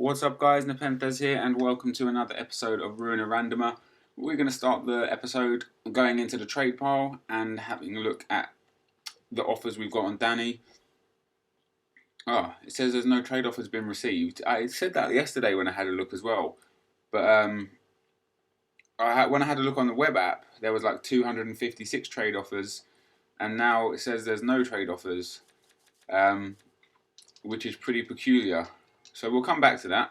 What's up guys, NepentheZ here and welcome to another episode of Ruin a Randomer. We're going to start the episode going into the trade pile and having a look at the offers we've got on Danny. It says there's no trade offers been received. I said that yesterday when I had a look as well. But when I had a look on the web app, there was like 256 trade offers. And now it says there's no trade offers, which is pretty peculiar. So we'll come back to that.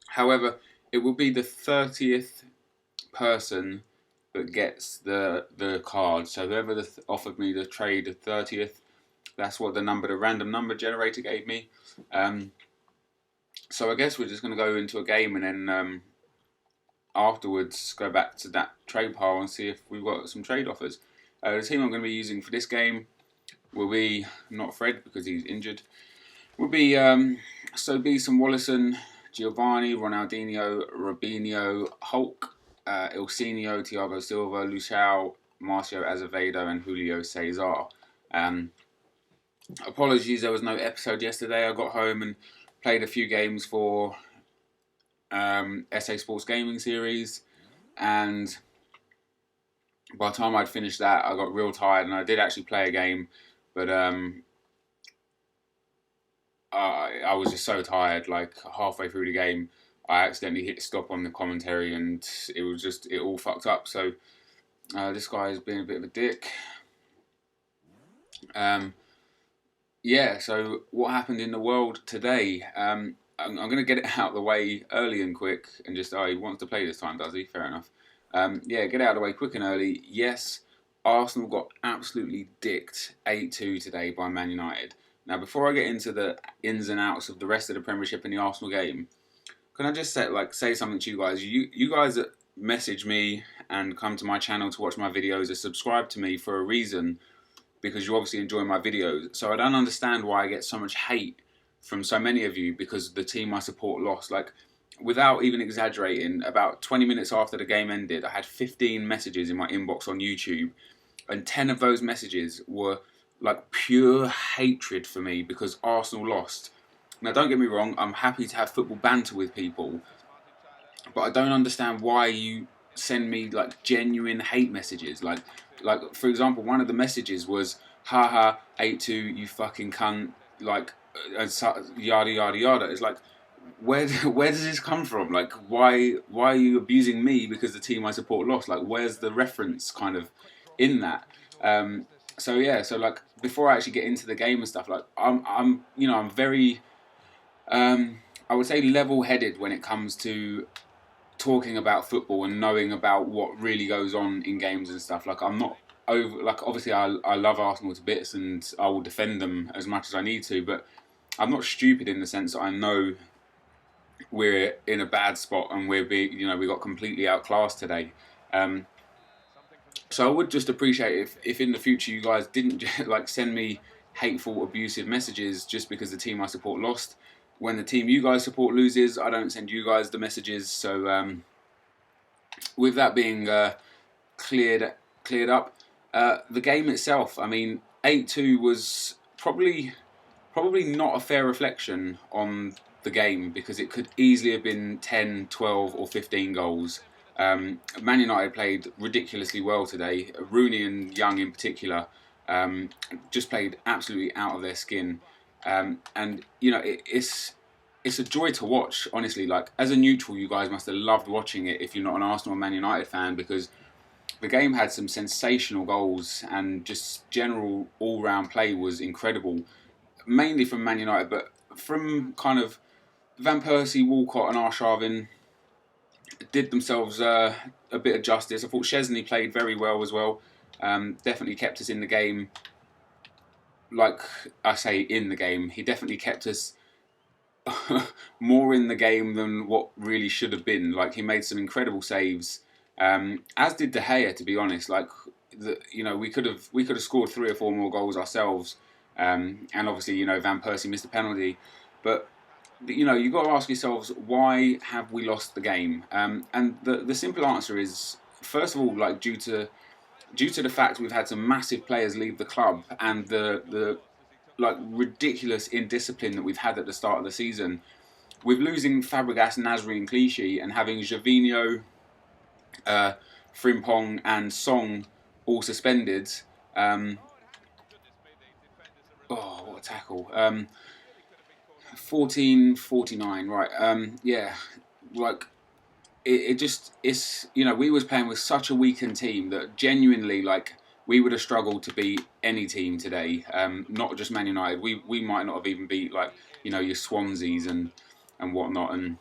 However, it will be the 30th person that gets the card. So whoever offered me the trade the 30th, that's what the random number generator gave me. So I guess we're just going to go into a game and then afterwards go back to that trade pile and see if we've got some trade offers. The team I'm going to be using for this game will be, not Fred because he's injured, will be Sobis and Wallison, Giovanni, Ronaldinho, Robinho, Hulk, Ilsinho, Thiago Silva, Luciao, Marcio Azevedo and Julio Cesar. Apologies, there was no episode yesterday. I got home and played a few games for SA Sports Gaming Series, and by the time I'd finished that, I got real tired, and I did actually play a game, but I was just so tired. Like halfway through the game, I accidentally hit stop on the commentary, and it all fucked up. So this guy has been a bit of a dick. Yeah. So what happened in the world today? I'm going to get it out of the way early and quick, and just he wants to play this time, does he? Fair enough. Yeah, get it out of the way quick and early. Yes, Arsenal got absolutely dicked 8-2 today by Man United. Now, before I get into the ins and outs of the rest of the Premiership and the Arsenal game, can I just say something to you guys? You guys that message me and come to my channel to watch my videos are subscribed to me for a reason, because you obviously enjoy my videos. So I don't understand why I get so much hate from so many of you because the team I support lost. Like, without even exaggerating, about 20 minutes after the game ended, I had 15 messages in my inbox on YouTube, and 10 of those messages were like pure hatred for me because Arsenal lost. Now, don't get me wrong, I'm happy to have football banter with people, but I don't understand why you send me like genuine hate messages. Like for example, one of the messages was, haha, 8-2, you fucking cunt, like, yada yada yada. It's like, where does this come from? Like, why are you abusing me because the team I support lost? Like, where's the reference kind of in that? So yeah, so like before I actually get into the game and stuff, like I'm very I would say level-headed when it comes to talking about football and knowing about what really goes on in games and stuff. Like, I'm not over, like, obviously I love Arsenal to bits and I will defend them as much as I need to, but I'm not stupid in the sense that I know we're in a bad spot and we got completely outclassed today. So I would just appreciate if in the future you guys didn't like send me hateful, abusive messages just because the team I support lost. When the team you guys support loses, I don't send you guys the messages. So with that being cleared up, the game itself, I mean, 8-2 was probably not a fair reflection on the game, because it could easily have been 10, 12 or 15 goals. Man United played ridiculously well today. Rooney and Young in particular just played absolutely out of their skin. And it's a joy to watch, honestly. Like, as a neutral, you guys must have loved watching it if you're not an Arsenal or Man United fan, because the game had some sensational goals and just general all-round play was incredible. Mainly from Man United, but from kind of Van Persie, Walcott and Arshavin did themselves a bit of justice. I thought Szczesny played very well as well. Definitely kept us in the game. Like I say, in the game. He definitely kept us more in the game than what really should have been. Like, he made some incredible saves. As did De Gea, to be honest. Like, we could have scored 3 or 4 more goals ourselves. And obviously, Van Persie missed a penalty. But you've got to ask yourselves, why have we lost the game? And the simple answer is, first of all, like, due to the fact we've had some massive players leave the club, and the like ridiculous indiscipline that we've had at the start of the season. with losing Fabregas, Nasri and Clichy and having Gervinho, Frimpong and Song all suspended. What a tackle. 14:49, right. Yeah, like, it's, we was playing with such a weakened team that genuinely, like, we would have struggled to beat any team today, not just Man United. We might not have even beat, like, your Swanseas and whatnot, and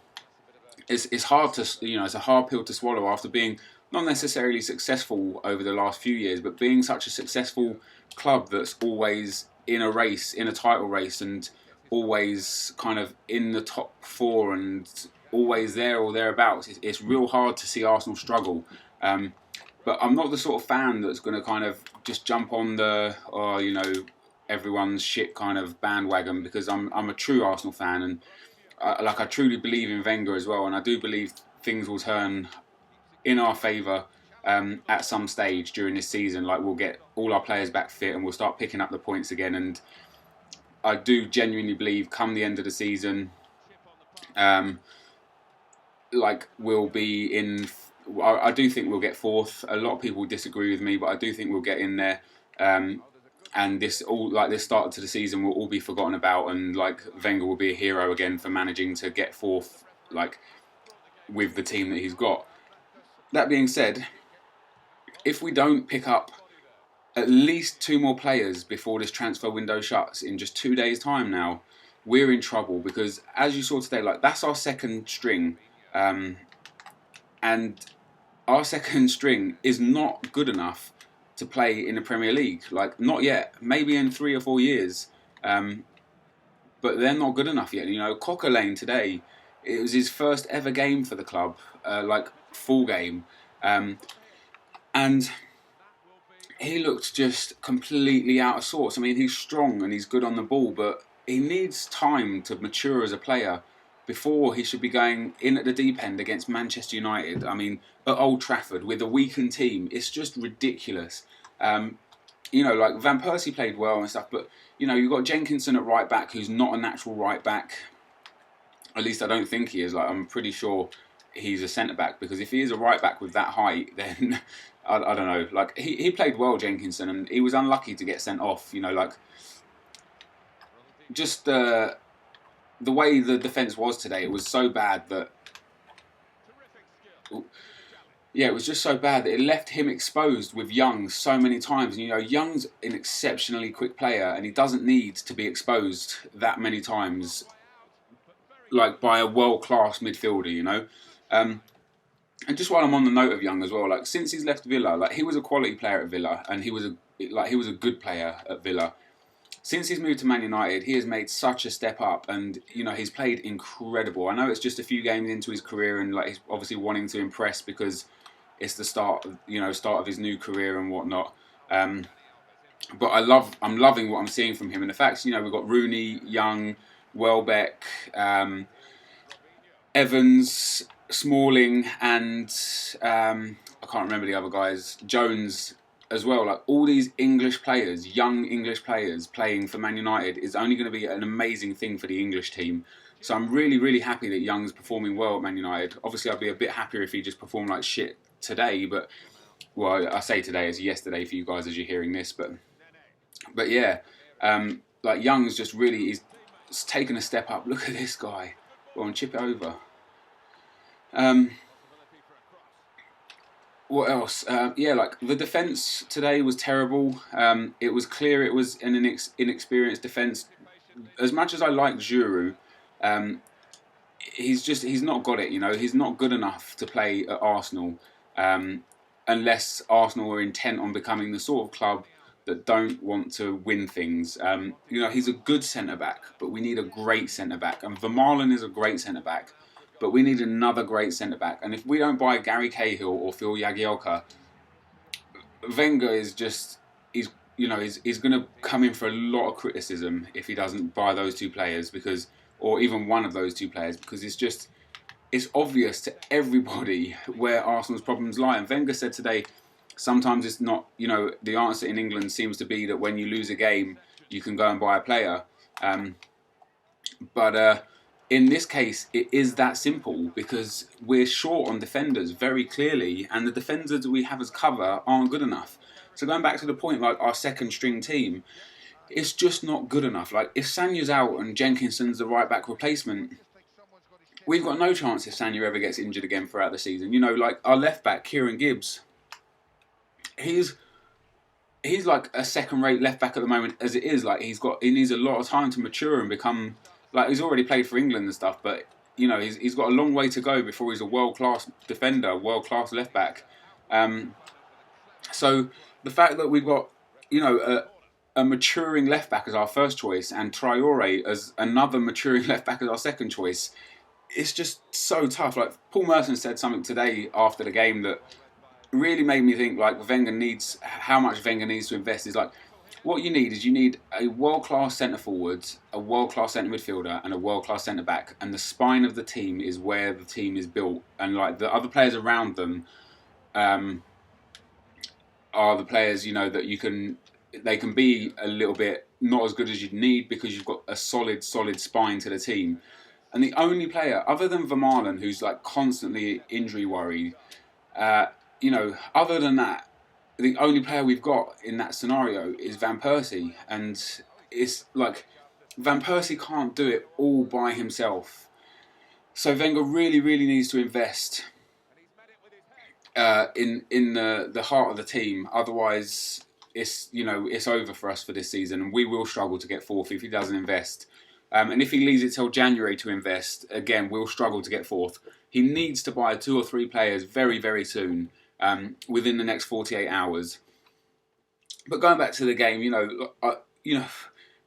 it's hard to, it's a hard pill to swallow after being not necessarily successful over the last few years, but being such a successful club that's always in a race, in a title race, and always kind of in the top four and always there or thereabouts. It's real hard to see Arsenal struggle. But I'm not the sort of fan that's going to kind of just jump on the, everyone's shit kind of bandwagon, because I'm a true Arsenal fan, and I truly believe in Wenger as well, and I do believe things will turn in our favour at some stage during this season. Like, we'll get all our players back fit and we'll start picking up the points again, and I do genuinely believe come the end of the season, we'll be in. I do think we'll get fourth. A lot of people disagree with me, but I do think we'll get in there. And this start to the season will all be forgotten about, and like Wenger will be a hero again for managing to get fourth, like, with the team that he's got. That being said, if we don't pick up at least 2 more players before this transfer window shuts in just 2 days' time now, we're in trouble, because as you saw today, like, that's our second string, and our second string is not good enough to play in the Premier League. Like, not yet. Maybe in 3 or 4 years, but they're not good enough yet. Cocker Lane today, it was his first ever game for the club, full game, and he looked just completely out of sorts. I mean, he's strong and he's good on the ball, but he needs time to mature as a player before he should be going in at the deep end against Manchester United. I mean, at Old Trafford with a weakened team, it's just ridiculous. Van Persie played well and stuff, but you've got Jenkinson at right back, who's not a natural right back. At least I don't think he is. Like, I'm pretty sure he's a centre back, because if he is a right back with that height, then I don't know. Like, he played well, Jenkinson, and he was unlucky to get sent off. Just the way the defence was today, it was so bad that. Yeah, it was just so bad that it left him exposed with Young so many times. And, Young's an exceptionally quick player, and he doesn't need to be exposed that many times, like, by a world-class midfielder, And just while I'm on the note of Young as well, like, since he's left Villa, like, he was a quality player at Villa, and he was a good player at Villa. Since he's moved to Man United, he has made such a step up, and he's played incredible. I know it's just a few games into his career, and like, he's obviously wanting to impress because it's the start of his new career and whatnot. But I'm loving what I'm seeing from him, and the fact we've got Rooney, Young, Welbeck, Evans, Smalling, and I can't remember the other guys, Jones as well. Like, all these English players, young English players playing for Man United, is only going to be an amazing thing for the English team. So I'm really, really happy that Young's performing well at Man United. Obviously, I'd be a bit happier if he just performed like shit today, but, well, I say today as yesterday for you guys as you're hearing this, but yeah, like, Young's just really is taken a step up. Look at this guy. Go on, chip it over. What else? Like, the defence today was terrible. It was clear it was an inexperienced defence. As much as I like Giroud, he's not got it. He's not good enough to play at Arsenal, unless Arsenal are intent on becoming the sort of club that don't want to win things. He's a good centre back, but we need a great centre back, and Vermaelen is a great centre back. But we need another great centre-back. And if we don't buy Gary Cahill or Phil Jagielka, Wenger is just, he's going to come in for a lot of criticism if he doesn't buy those 2 players, or even one of those 2 players, because it's obvious to everybody where Arsenal's problems lie. And Wenger said today, sometimes it's not, the answer in England seems to be that when you lose a game, you can go and buy a player. But in this case, it is that simple because we're short on defenders very clearly, and the defenders we have as cover aren't good enough. So going back to the point, like our second string team, it's just not good enough. Like if Sanya's out and Jenkinson's the right back replacement, we've got no chance if Sanya ever gets injured again throughout the season. You know, like our left back, Kieran Gibbs, he's like a second-rate left back at the moment as it is. Like he needs a lot of time to mature and become, like, he's already played for England and stuff, but you know he's got a long way to go before he's a world-class defender, world-class left back. So the fact that we've got, you know, a maturing left back as our first choice and Traore as another maturing left back as our second choice, it's just so tough. Like Paul Merson said something today after the game that really made me think like how much Wenger needs to invest is like, what you need a world-class centre forward, a world-class centre midfielder and a world-class centre back, and the spine of the team is where the team is built, and like the other players around them are the players, you know, that they can be a little bit not as good as you'd need because you've got a solid spine to the team. And the only player other than Vermaelen who's like constantly injury worried, you know, other than that, the only player we've got in that scenario is Van Persie. And it's like, Van Persie can't do it all by himself. So Wenger really needs to invest in the heart of the team. Otherwise, it's over for us for this season. And we will struggle to get fourth if he doesn't invest. And if he leaves it till January to invest, again, we'll struggle to get fourth. He needs to buy 2 or 3 players very soon, within the next 48 hours. But going back to the game,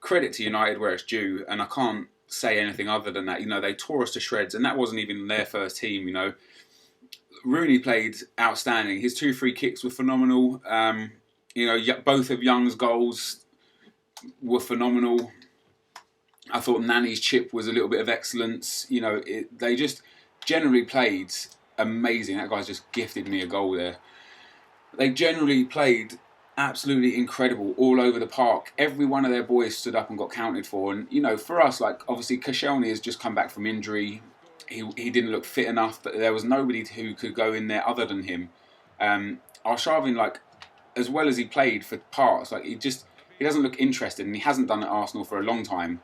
credit to United where it's due, and I can't say anything other than that. You know, they tore us to shreds, and that wasn't even their first team. You know, Rooney played outstanding. His 2 free kicks were phenomenal. Both of Young's goals were phenomenal. I thought Nani's chip was a little bit of excellence. You know, they just generally played amazing. That guy's just gifted me a goal there. They generally played absolutely incredible all over the park. Every one of their boys stood up and got counted for. And, you know, for us, like, obviously Koscielny has just come back from injury. He didn't look fit enough, but there was nobody who could go in there other than him. Arshavin, like, as well as he played for parts, like, he doesn't look interested, and he hasn't done at Arsenal for a long time.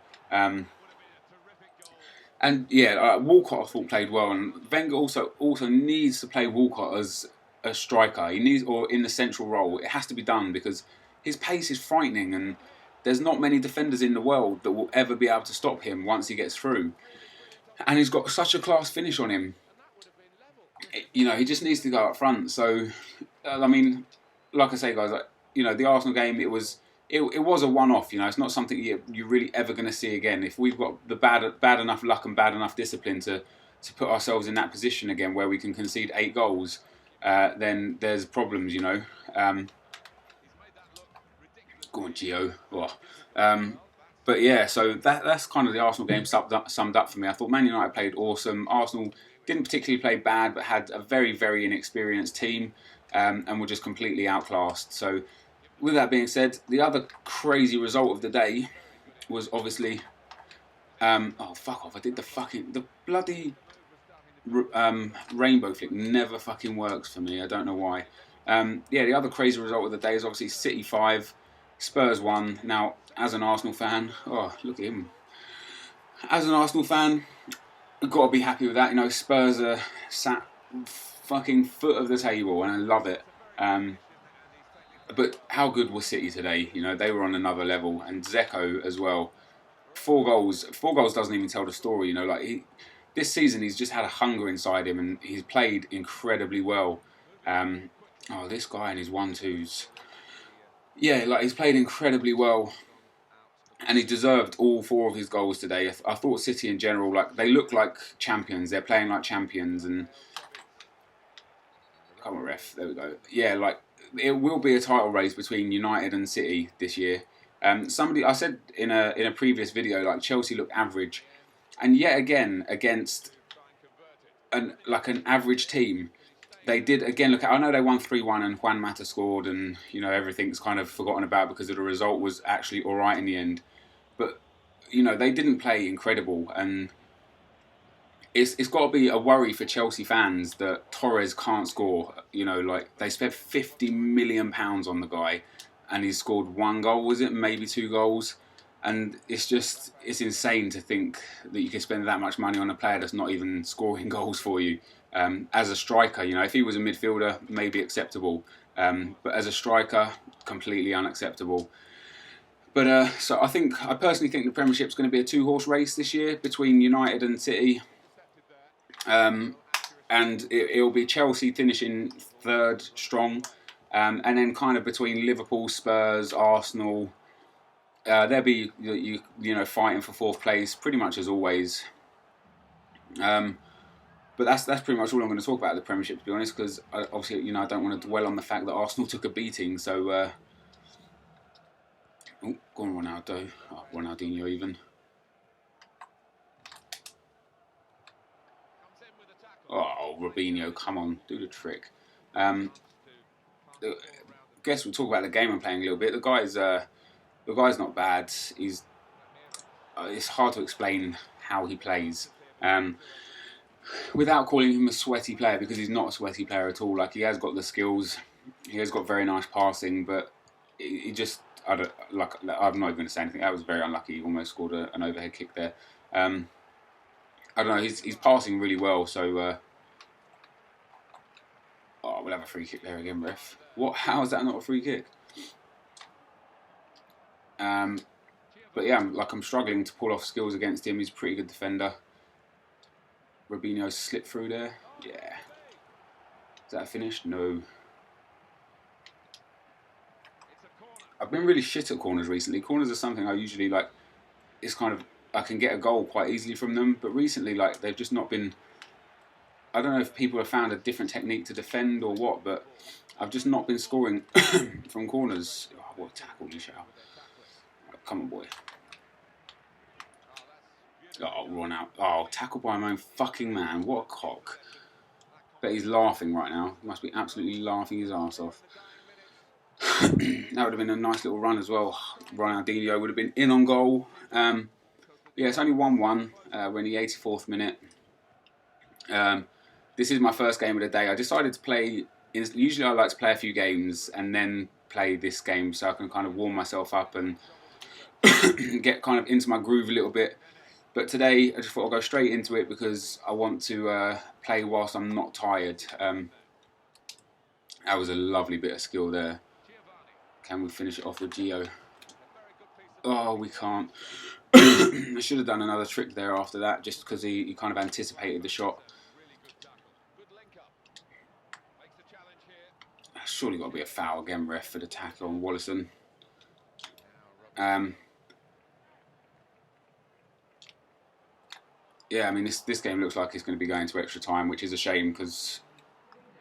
Walcott I thought played well, and Wenger also needs to play Walcott as a striker. He needs, or in the central role. It has to be done because his pace is frightening, and there's not many defenders in the world that will ever be able to stop him once he gets through. And he's got such a class finish on him. You know, he just needs to go up front. So, I mean, like I say, guys, like, you know, the Arsenal game, it was a one-off. You know, it's not something you're really ever going to see again. If we've got the bad enough luck and bad enough discipline to put ourselves in that position again where we can concede 8 goals, then there's problems, you know. Go on, Gio. Oh. But yeah, so that's kind of the Arsenal game summed up for me. I thought Man United played awesome. Arsenal didn't particularly play bad, but had a very inexperienced team, and were just completely outclassed. So, with that being said, the other crazy result of the day was obviously... oh, fuck off. I did the bloody rainbow flick never fucking works for me. I don't know why. The other crazy result of the day is obviously City 5, Spurs 1. Now, as an Arsenal fan... Oh, look at him. As an Arsenal fan, I've got to be happy with that. You know, Spurs are sat fucking foot of the table, and I love it. But how good was City today? You know, they were on another level, and Dzeko as well. 4 goals. 4 goals doesn't even tell the story. You know, like this season he's just had a hunger inside him, and he's played incredibly well. This guy and his 1-2s. Yeah, like he's played incredibly well, and he deserved all 4 of his goals today. I thought City in general, like, they look like champions. They're playing like champions, and come on, ref. There we go. Yeah, like, it will be a title race between United and City this year. I said in a previous video, like, Chelsea look average, and yet again against an average team, they did again look. I know they won 3-1 and Juan Mata scored, and you know everything's kind of forgotten about because the result was actually all right in the end. But you know they didn't play incredible, and it's got to be a worry for Chelsea fans that Torres can't score. You know, like they spent £50 million on the guy, and he's scored 1 goal. Was it maybe 2 goals? And it's insane to think that you can spend that much money on a player that's not even scoring goals for you. As a striker, you know, if he was a midfielder, maybe acceptable. But as a striker, completely unacceptable. But so I personally think the Premiership's going to be a 2-horse race this year between United and City. And it'll be Chelsea finishing third strong, and then kind of between Liverpool, Spurs, Arsenal. They'll be you know fighting for fourth place pretty much as always. But that's pretty much all I'm going to talk about the Premiership, to be honest, because obviously I don't want to dwell on the fact that Arsenal took a beating. So go on Ronaldo, Ronaldinho even. Oh, Robinho, come on, do the trick. I guess we'll talk about the game I'm playing a little bit. The guy's not bad. It's hard to explain how he plays without calling him a sweaty player, because he's not a sweaty player at all. Like, he has got the skills, he has got very nice passing, but he just I'm not even going to say anything. That was very unlucky. He almost scored an overhead kick there. I don't know. He's passing really well. So we'll have a free kick there again, ref. What? How is that not a free kick? But yeah, I'm struggling to pull off skills against him. He's a pretty good defender. Robinho slipped through there. Yeah. Is that finished? No. I've been really shit at corners recently. Corners are something I usually like. It's kind of, I can get a goal quite easily from them, but recently they've just not been. I don't know if people have found a different technique to defend or what, but I've just not been scoring from corners. Oh, what a tackle, Michelle. Come on, boy. Oh, run out. Oh, tackle by my own fucking man. What a cock. Bet he's laughing right now. He must be absolutely laughing his arse off. That would have been a nice little run as well. Ronaldinho would have been in on goal. Yeah, it's only 1-1. We're in the 84th minute. This is my first game of the day. I decided to play. Usually I like to play a few games and then play this game so I can kind of warm myself up and get kind of into my groove a little bit. But today I just thought I'd go straight into it because I want to play whilst I'm not tired. That was a lovely bit of skill there. Can we finish it off with Gio? Oh, we can't. I should have done another trick there after that, just because he kind of anticipated the shot. Surely got to be a foul again, ref, for the tackle on Wallison. Yeah, I mean, this game looks like it's going to be going to extra time, which is a shame because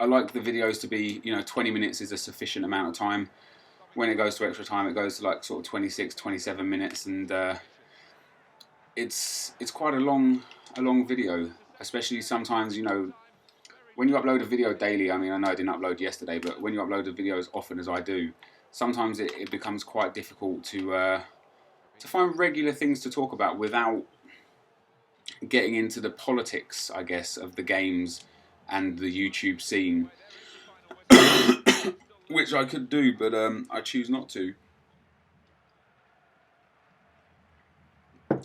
I like the videos to be, 20 minutes is a sufficient amount of time. When it goes to extra time, it goes to like sort of 26, 27 minutes, and it's quite a long video. Especially sometimes, when you upload a video daily. I mean, I know I didn't upload yesterday, but when you upload a video as often as I do, sometimes it becomes quite difficult to find regular things to talk about without getting into the politics, I guess, of the games and the YouTube scene. Which I could do, but I choose not to.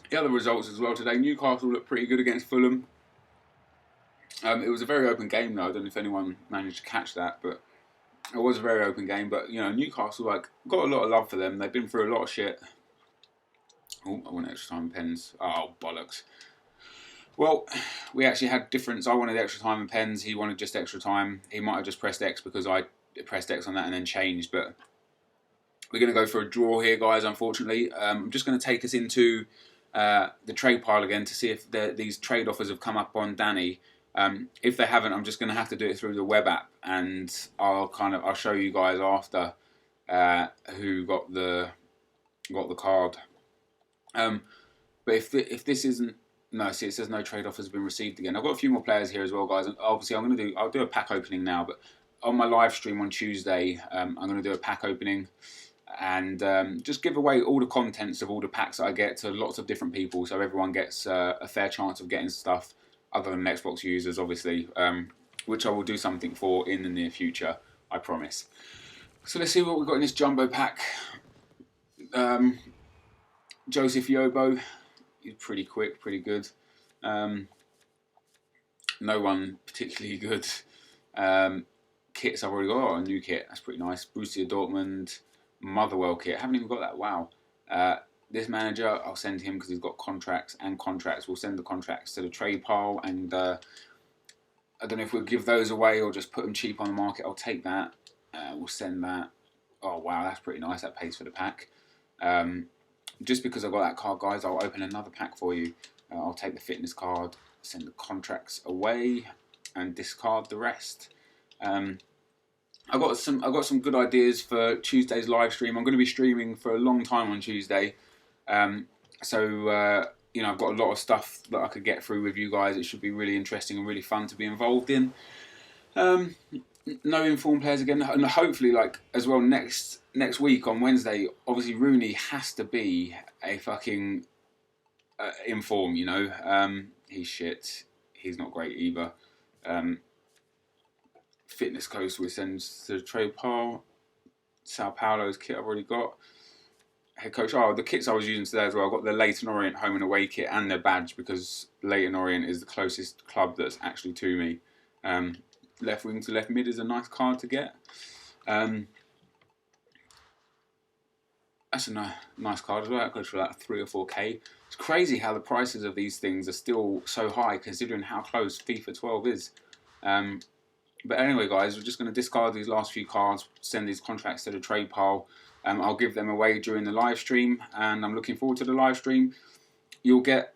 The other results as well today. Newcastle looked pretty good against Fulham. It was a very open game though. I don't know if anyone managed to catch that, but it was a very open game. But Newcastle got a lot of love for them. They've been through a lot of shit. Oh, I want extra time pens. Oh, bollocks. Well, we actually had difference. I wanted extra time and pens. He wanted just extra time. He might have just pressed X because I pressed X on that and then changed. But we're going to go for a draw here, guys, unfortunately. I'm just going to take us into the trade pile again to see if these trade offers have come up on Danny. If they haven't, I'm just going to have to do it through the web app, and I'll show you guys after who got the card. But if this isn't, no, see, it says no trade offers have been received again. I've got a few more players here as well, guys. Obviously, I'll do a pack opening now, but on my live stream on Tuesday, I'm going to do a pack opening and just give away all the contents of all the packs that I get to lots of different people, so everyone gets a fair chance of getting stuff. other than Xbox users, obviously, which I will do something for in the near future, I promise. So let's see what we've got in this jumbo pack. Joseph Yobo, he's pretty quick, pretty good. No one particularly good. Kits I've already got. Oh, a new kit, that's pretty nice. Borussia Dortmund Motherwell kit. I haven't even got that. Wow. This manager, I'll send him because he's got contracts and contracts. We'll send the contracts to the trade pile, and I don't know if we'll give those away or just put them cheap on the market. I'll take that. We'll send that. Oh wow, that's pretty nice. That pays for the pack. Just because I've got that card, guys, I'll open another pack for you. I'll take the fitness card, send the contracts away, and discard the rest. I got some good ideas for Tuesday's live stream. I'm going to be streaming for a long time on Tuesday, so you know, I've got a lot of stuff that I could get through with you guys. It should be really interesting and really fun to be involved in. No informed players again, and hopefully, like as well, next week on Wednesday, obviously Rooney has to be a fucking inform. You know, he's shit. He's not great either. Fitness coast we send to the trade pile. Sao Paulo's kit I've already got. Head coach. Oh, the kits I was using today as well. I've got the Leyton Orient home and away kit and their badge because Leyton Orient is the closest club that's actually to me. Left wing to left mid is a nice card to get. That's a nice card as well. That goes for like 3 or 4k. It's crazy how the prices of these things are still so high considering how close FIFA 12 is. But anyway, guys, we're just going to discard these last few cards, send these contracts to the trade pile. I'll give them away during the live stream, and I'm looking forward to the live stream. You'll get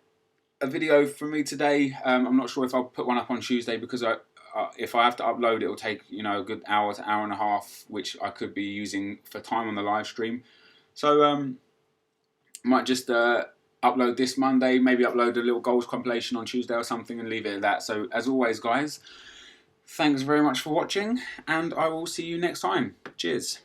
a video from me today. I'm not sure if I'll put one up on Tuesday because if I have to upload, it'll take, you know, a good hour to hour and a half, which I could be using for time on the live stream. So might just upload this Monday, maybe upload a little goals compilation on Tuesday or something, and leave it at that. So as always, guys, thanks very much for watching, and I will see you next time. Cheers.